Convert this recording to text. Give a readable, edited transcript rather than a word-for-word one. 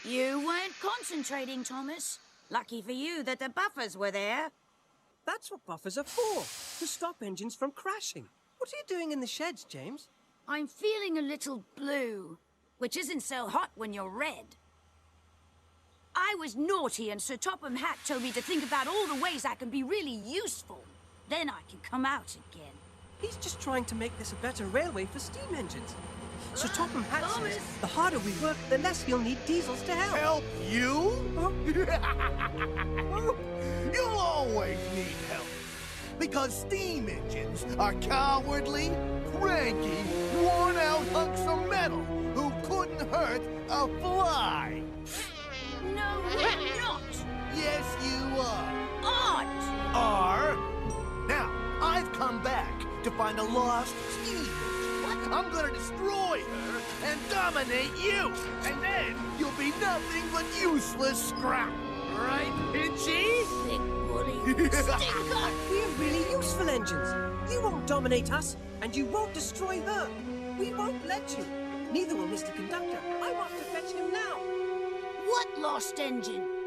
You weren't concentrating, Thomas. Lucky for you that the buffers were there. That's what buffers are for, to stop engines from crashing. What are you doing in the sheds, James? I'm feeling a little blue, which isn't so hot when you're red. I was naughty and Sir Topham Hatt told me to think about all the ways I can be really useful. Then I can come out again. He's just trying to make this a better railway for steam engines. Sir Topham Hatt Thomas! says the harder we work, the less you'll need diesels to help. Help you? Huh? You'll always need help. Because steam engines are cowardly, cranky, worn-out hunks of metal who couldn't hurt a fly. No, we're not. Yes, you Aren't. are. Now, I've come back to find a lost steam engine. I'm gonna destroy her and dominate you. And then you'll be nothing but useless scrap. Right, Pinchy? Thick woolly stinker. We're really useful engines. You won't dominate us, and you won't destroy her. We won't let you. Neither will Mr. Conductor. I want to fetch him now. What lost engine?